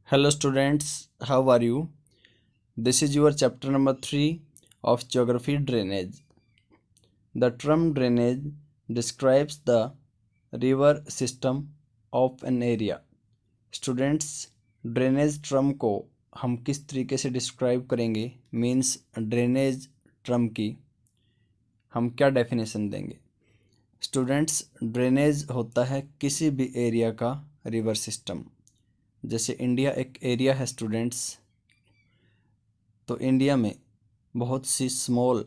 Hello students, how are you? This is your chapter number 3 of Geography Drainage. The term drainage describes the river system of an area. Students, drainage term को हम किस तरीके से describe करेंगे means drainage term की हम क्या definition देंगे। स्टूडेंट्स, ड्रेनेज होता है किसी भी एरिया का रिवर सिस्टम। जैसे इंडिया एक एरिया है स्टूडेंट्स, तो इंडिया में बहुत सी स्मॉल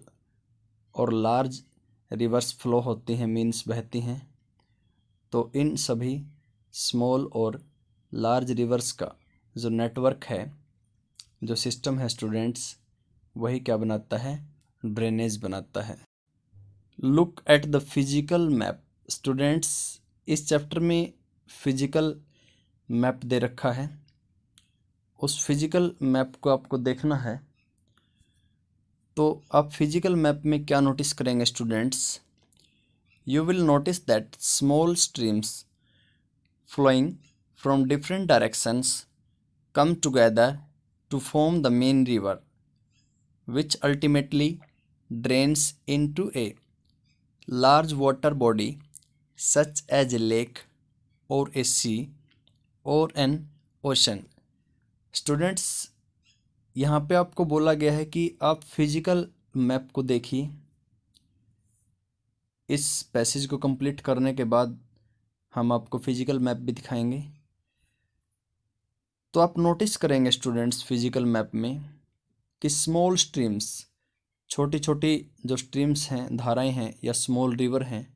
और लार्ज रिवर्स फ्लो होती हैं मीन्स बहती हैं। तो इन सभी स्मॉल और लार्ज रिवर्स का जो नेटवर्क है, जो सिस्टम है स्टूडेंट्स, वही क्या बनाता है, ड्रेनेज बनाता है। Look at the physical map. Students, इस चैप्टर में फिजिकल मैप दे रखा है। उस फिजिकल मैप को आपको देखना है। तो आप फिजिकल मैप में क्या नोटिस करेंगे students? You will notice that small streams flowing from different directions come together to form the main river, which ultimately drains into a large water body such as a lake or a sea or an ocean. Students, यहाँ पे आपको बोला गया है कि आप physical map को देखिए। इस पैसेज को कंप्लीट करने के बाद हम आपको फिजिकल मैप भी दिखाएंगे। तो आप नोटिस करेंगे स्टूडेंट्स फिजिकल मैप में कि स्मॉल स्ट्रीम्स, छोटी छोटी जो स्ट्रीम्स हैं, धाराएं हैं या स्मॉल रिवर हैं,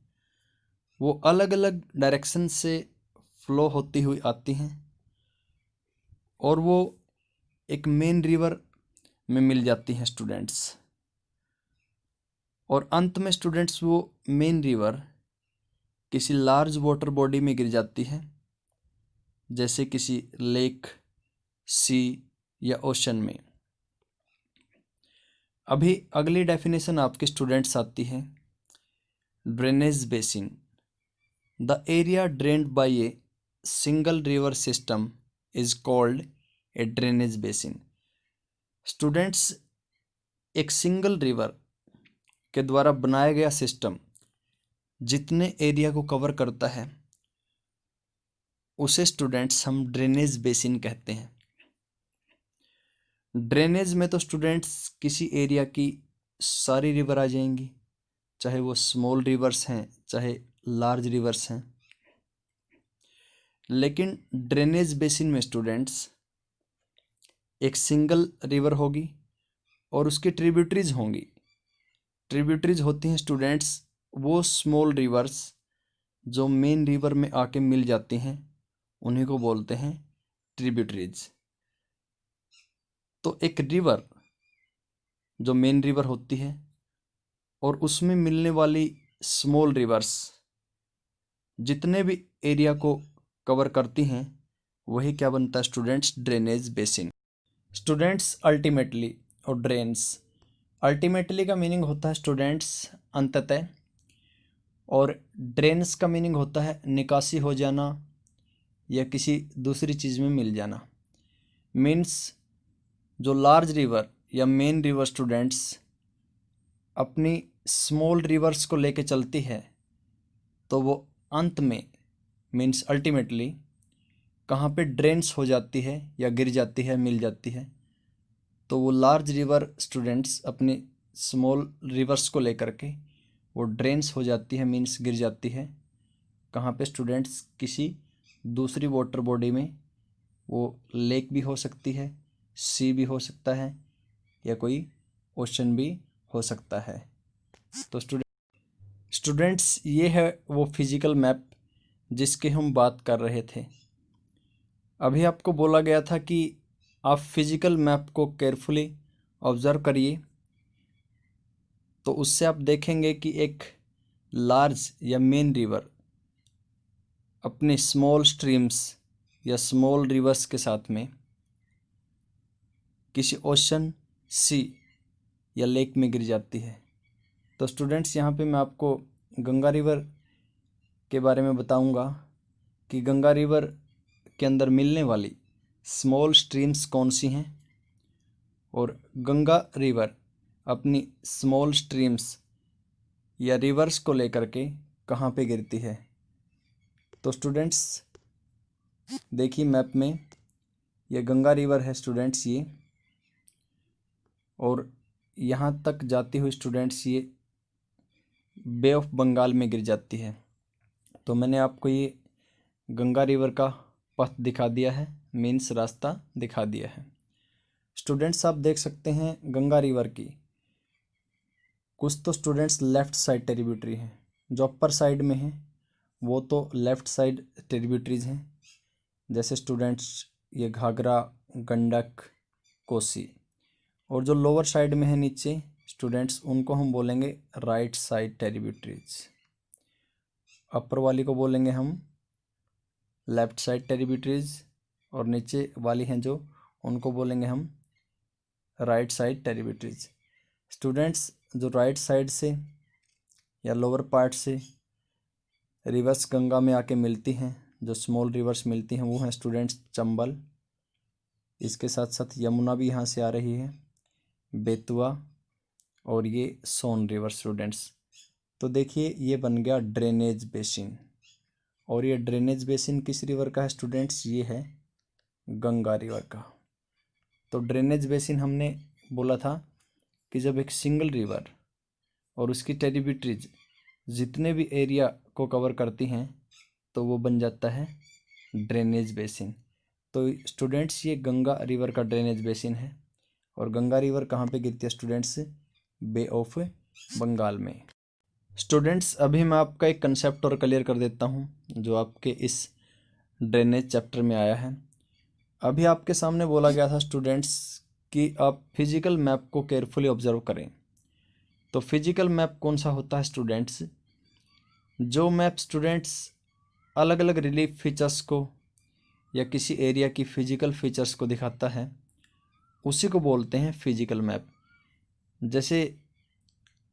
वो अलग अलग डायरेक्शन से फ्लो होती हुई आती हैं और वो एक मेन रिवर में मिल जाती हैं स्टूडेंट्स। और अंत में स्टूडेंट्स वो मेन रिवर किसी लार्ज वाटर बॉडी में गिर जाती है, जैसे किसी लेक, सी या ओशन में। अभी अगली डेफिनेशन आपके स्टूडेंट्स आती है, drainage basin. The area drained by a single river system is called a drainage basin. Students, एक सिंगल रिवर के द्वारा बनाया गया सिस्टम जितने एरिया को कवर करता है उसे स्टूडेंट्स हम ड्रेनेज बेसिन कहते हैं। ड्रेनेज में तो स्टूडेंट्स किसी एरिया की सारी रिवर आ जाएंगी, चाहे वो स्मॉल रिवर्स हैं चाहे लार्ज रिवर्स हैं। लेकिन ड्रेनेज बेसिन में स्टूडेंट्स एक सिंगल रिवर होगी और उसकी ट्रिब्यूटरीज होंगी। ट्रिब्यूटरीज होती हैं स्टूडेंट्स वो स्मॉल रिवर्स जो मेन रिवर में आके मिल जाती हैं, उन्हीं को बोलते हैं ट्रिब्यूटरीज। तो एक रिवर जो मेन रिवर होती है और उसमें मिलने वाली स्मॉल रिवर्स जितने भी एरिया को कवर करती हैं, वही क्या बनता है students, drainage basin. Students, ultimately और ड्रेन्स, अल्टीमेटली का मीनिंग होता है स्टूडेंट्स अंततः, और ड्रेन्स का मीनिंग होता है निकासी हो जाना या किसी दूसरी चीज़ में मिल जाना। मीन्स जो लार्ज रिवर या मेन रिवर स्टूडेंट्स अपनी स्मॉल रिवर्स को लेके चलती है, तो वो अंत में मीन्स अल्टीमेटली कहाँ पे ड्रेन्स हो जाती है या गिर जाती है, मिल जाती है। तो वो लार्ज रिवर स्टूडेंट्स अपनी स्मॉल रिवर्स को लेकर के वो ड्रेन्स हो जाती है मीन्स गिर जाती है। कहाँ पे स्टूडेंट्स, किसी दूसरी वाटर बॉडी में। वो लेक भी हो सकती है, सी भी हो सकता है या कोई ओशन भी हो सकता है। तो स्टूडेंट्स ये है वो फिजिकल मैप जिसके हम बात कर रहे थे। अभी आपको बोला गया था कि आप फिजिकल मैप को केयरफुली ऑब्जर्व करिए, तो उससे आप देखेंगे कि एक लार्ज या मेन रिवर अपने स्मॉल स्ट्रीम्स या स्मॉल रिवर्स के साथ में किसी ओशन, सी या लेक में गिर जाती है। तो स्टूडेंट्स, यहाँ पे मैं आपको गंगा रिवर के बारे में बताऊंगा कि गंगा रिवर के अंदर मिलने वाली स्मॉल स्ट्रीम्स कौन सी हैं, और गंगा रिवर अपनी स्मॉल स्ट्रीम्स या रिवर्स को लेकर के कहाँ पे गिरती है। तो स्टूडेंट्स देखिए मैप में, ये गंगा रिवर है स्टूडेंट्स ये, और यहाँ तक जाती हुई स्टूडेंट्स ये बे ऑफ बंगाल में गिर जाती है। तो मैंने आपको ये गंगा रिवर का पथ दिखा दिया है, मीन्स रास्ता दिखा दिया है। स्टूडेंट्स आप देख सकते हैं गंगा रिवर की कुछ तो स्टूडेंट्स लेफ़्ट साइड ट्रिब्यूटरी हैं, जो अपर साइड में हैं वो तो लेफ़्ट साइड ट्रिब्यूटरीज हैं, जैसे स्टूडेंट्स ये घाघरा, गंडक, कोसी। और जो लोअर साइड में है नीचे स्टूडेंट्स, उनको हम बोलेंगे राइट साइड ट्रिब्यूटरीज। अपर वाली को बोलेंगे हम लेफ़्ट साइड ट्रिब्यूटरीज, और नीचे वाली हैं जो, उनको बोलेंगे हम राइट साइड ट्रिब्यूटरीज। स्टूडेंट्स जो राइट साइड से या लोअर पार्ट से रिवर्स गंगा में आके मिलती हैं, जो स्मॉल रिवर्स मिलती हैं, वो हैं स्टूडेंट्स चंबल, इसके साथ साथ यमुना भी यहाँ से आ रही है, बेतवा, और ये सोन रिवर स्टूडेंट्स। तो देखिए ये बन गया ड्रेनेज बेसिन, और ये ड्रेनेज बेसिन किस रिवर का है स्टूडेंट्स, ये है गंगा रिवर का। तो ड्रेनेज बेसिन हमने बोला था कि जब एक सिंगल रिवर और उसकी ट्रिब्यूटरीज जितने भी एरिया को कवर करती हैं तो वो बन जाता है ड्रेनेज बेसिन। तो स्टूडेंट्स ये गंगा रिवर का ड्रेनेज बेसिन है, और गंगा रिवर कहाँ पे गिरती है स्टूडेंट्स, बे ऑफ बंगाल में। स्टूडेंट्स अभी मैं आपका एक कंसेप्ट और क्लियर कर देता हूँ जो आपके इस ड्रेनेज चैप्टर में आया है। अभी आपके सामने बोला गया था स्टूडेंट्स कि आप फिजिकल मैप को केयरफुली ऑब्जर्व करें। तो फिजिकल मैप कौन सा होता है स्टूडेंट्स, जो मैप स्टूडेंट्स अलग अलग रिलीफ फीचर्स को या किसी एरिया की फिजिकल फीचर्स को दिखाता है, उसी को बोलते हैं फिजिकल मैप। जैसे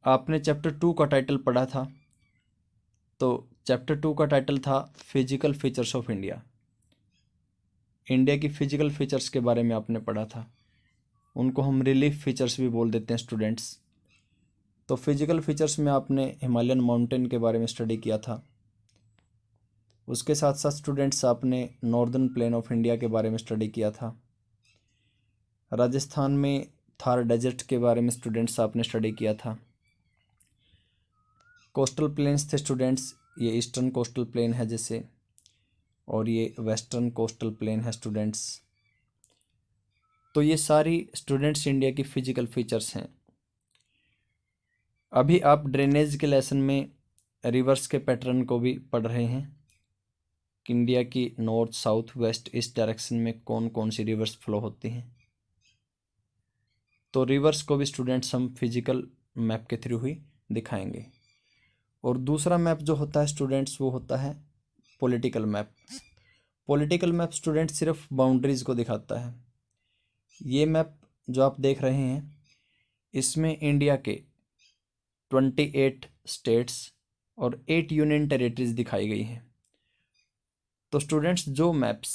आपने चैप्टर 2 का टाइटल पढ़ा था, तो चैप्टर 2 का टाइटल था physical features of India. India की फिजिकल फीचर्स के बारे में आपने पढ़ा था, उनको हम रिलीफ फीचर्स भी बोल देते हैं स्टूडेंट्स। तो फिजिकल फीचर्स में आपने हिमालयन माउंटेन के बारे में स्टडी किया था, उसके साथ साथ स्टूडेंट्स आपने नॉर्दर्न प्लेन ऑफ इंडिया के बारे में स्टडी किया था। राजस्थान में थार डेजर्ट के बारे में स्टूडेंट्स आपने स्टडी किया था। कोस्टल प्लेन्स थे स्टूडेंट्स, ये ईस्टर्न कोस्टल प्लेन है जैसे, और ये वेस्टर्न कोस्टल प्लेन है स्टूडेंट्स। तो ये सारी स्टूडेंट्स इंडिया की फिजिकल फीचर्स हैं। अभी आप ड्रेनेज के लेसन में रिवर्स के पैटर्न को भी पढ़ रहे हैं कि इंडिया की north, south, west, east direction में कौन कौन सी रिवर्स फ्लो होती हैं। तो रिवर्स को भी स्टूडेंट्स हम फिजिकल मैप के थ्रू ही दिखाएंगे। और दूसरा मैप जो होता है स्टूडेंट्स वो होता है political map. Political map students सिर्फ बाउंड्रीज को दिखाता है। ये मैप जो आप देख रहे हैं इसमें इंडिया के 28 स्टेट्स और 8 यूनियन टेरिटरीज दिखाई गई हैं। तो स्टूडेंट्स जो मैप्स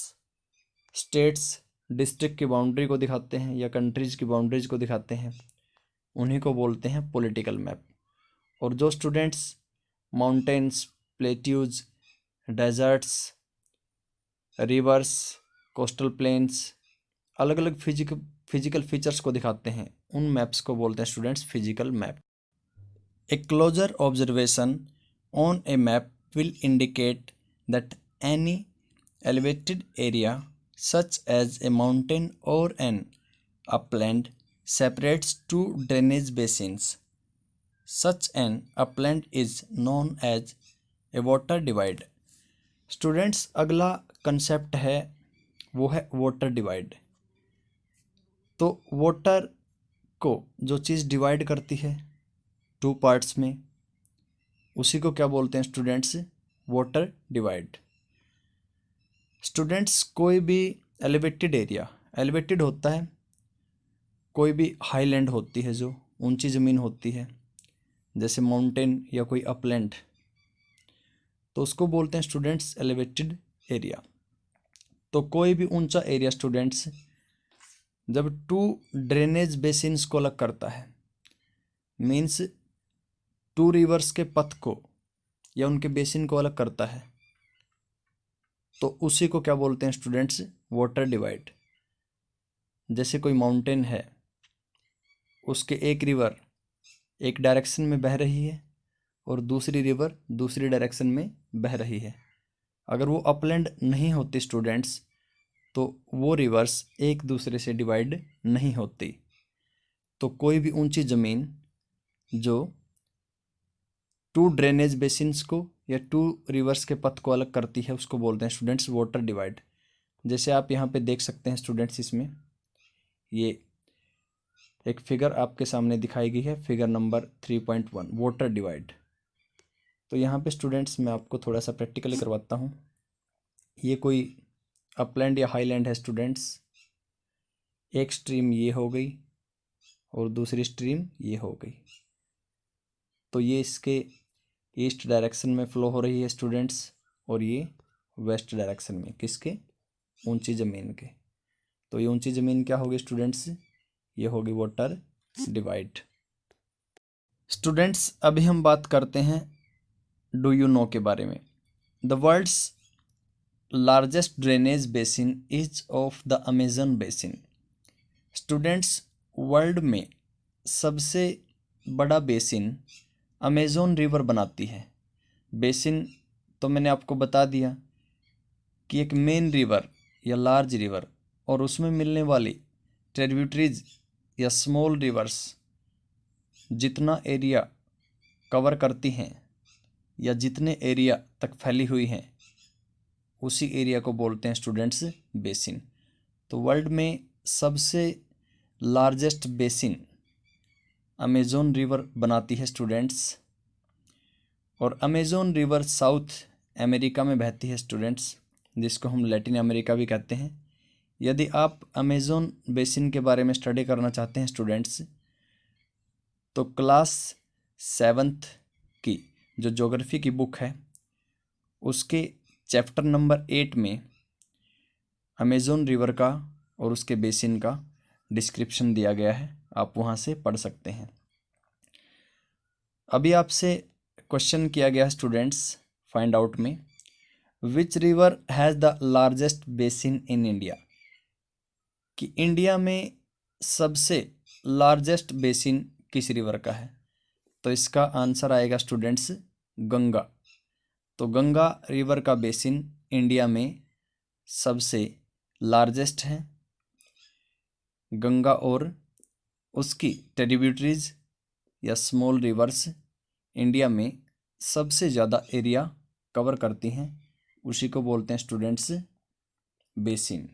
स्टेट्स, डिस्ट्रिक्ट की बाउंड्री को दिखाते हैं या कंट्रीज़ की बाउंड्रीज को दिखाते हैं, उन्हीं को बोलते हैं पॉलिटिकल मैप। और जो students mountains, plateaus, deserts, rivers, coastal plains, अलग अलग फिजिकल फीचर्स को दिखाते हैं, उन मैप्स को बोलते हैं students physical map. A closer observation on a map will indicate that any elevated area, such as a mountain or an upland, separates two drainage basins. Such an upland is known as a water divide. Students अगला concept है वो है water divide. तो water को जो चीज़ divide करती है 2 parts में, उसी को क्या बोलते हैं स्टूडेंट्स, वाटर डिवाइड। स्टूडेंट्स कोई भी एलिवेटेड एरिया, एलिवेटेड होता है कोई भी हाईलैंड होती है जो ऊंची ज़मीन होती है, जैसे माउंटेन या कोई अपलैंड, तो उसको बोलते हैं स्टूडेंट्स एलिवेटेड एरिया। तो कोई भी ऊंचा एरिया स्टूडेंट्स जब टू ड्रेनेज बेसिन्स को अलग करता है, मीन्स टू रिवर्स के पथ को या उनके बेसिन को अलग करता है, तो उसी को क्या बोलते हैं स्टूडेंट्स? Water divide. जैसे कोई माउंटेन है, उसके एक रिवर एक डायरेक्शन में बह रही है और दूसरी रिवर दूसरी डायरेक्शन में बह रही है। अगर वो अपलैंड नहीं होती स्टूडेंट्स, तो वो रिवर्स एक दूसरे से डिवाइड नहीं होती। तो कोई भी ऊंची ज़मीन जो टू ड्रेनेज बेसिन्स को या टू रिवर्स के पथ को अलग करती है, उसको बोलते हैं स्टूडेंट्स वाटर डिवाइड। जैसे आप यहाँ पे देख सकते हैं स्टूडेंट्स, इसमें ये एक फिगर आपके सामने दिखाई गई है, फिगर नंबर 3.1 वाटर डिवाइड। तो यहाँ पे स्टूडेंट्स मैं आपको थोड़ा सा प्रैक्टिकली करवाता हूँ। ये कोई अपलैंड या हाईलैंड है स्टूडेंट्स। एक स्ट्रीम ये हो गई और दूसरी स्ट्रीम ये हो गई। तो ये इसके ईस्ट डायरेक्शन में फ्लो हो रही है स्टूडेंट्स, और ये वेस्ट डायरेक्शन में, किसके? ऊंची ज़मीन के। तो ये ऊंची ज़मीन क्या होगी स्टूडेंट्स? ये होगी वाटर डिवाइड। स्टूडेंट्स अभी हम बात करते हैं डू यू नो के बारे में। The world's largest drainage basin is of the Amazon basin. Students world में सबसे बड़ा बेसिन अमेज़न रिवर बनाती है। बेसिन तो मैंने आपको बता दिया कि एक मेन रिवर या लार्ज रिवर और उसमें मिलने वाली ट्रिब्यूटरीज या स्मॉल रिवर्स जितना एरिया कवर करती हैं या जितने एरिया तक फैली हुई हैं, उसी एरिया को बोलते हैं स्टूडेंट्स बेसिन। तो वर्ल्ड में सबसे लार्जेस्ट बेसिन अमेज़न रिवर बनाती है स्टूडेंट्स, और अमेज़न रिवर साउथ अमेरिका में बहती है स्टूडेंट्स, जिसको हम लैटिन अमेरिका भी कहते हैं। यदि आप अमेज़न बेसिन के बारे में स्टडी करना चाहते हैं स्टूडेंट्स, तो क्लास 7th की जो ज्योग्राफी की बुक है, उसके चैप्टर नंबर 8 में अमेज़न रिवर का और उसके बेसिन का डिस्क्रिप्शन दिया गया है, आप वहाँ से पढ़ सकते हैं। अभी आपसे क्वेश्चन किया गया स्टूडेंट्स फाइंड आउट में, which river has the largest basin in India, कि इंडिया में सबसे लार्जेस्ट बेसिन किस रिवर का है? तो इसका आंसर आएगा स्टूडेंट्स गंगा। तो गंगा रिवर का बेसिन इंडिया में सबसे लार्जेस्ट है। गंगा और उसकी ट्रिब्यूटरीज या स्मॉल रिवर्स इंडिया में सबसे ज़्यादा एरिया कवर करती हैं, उसी को बोलते हैं स्टूडेंट्स बेसिन।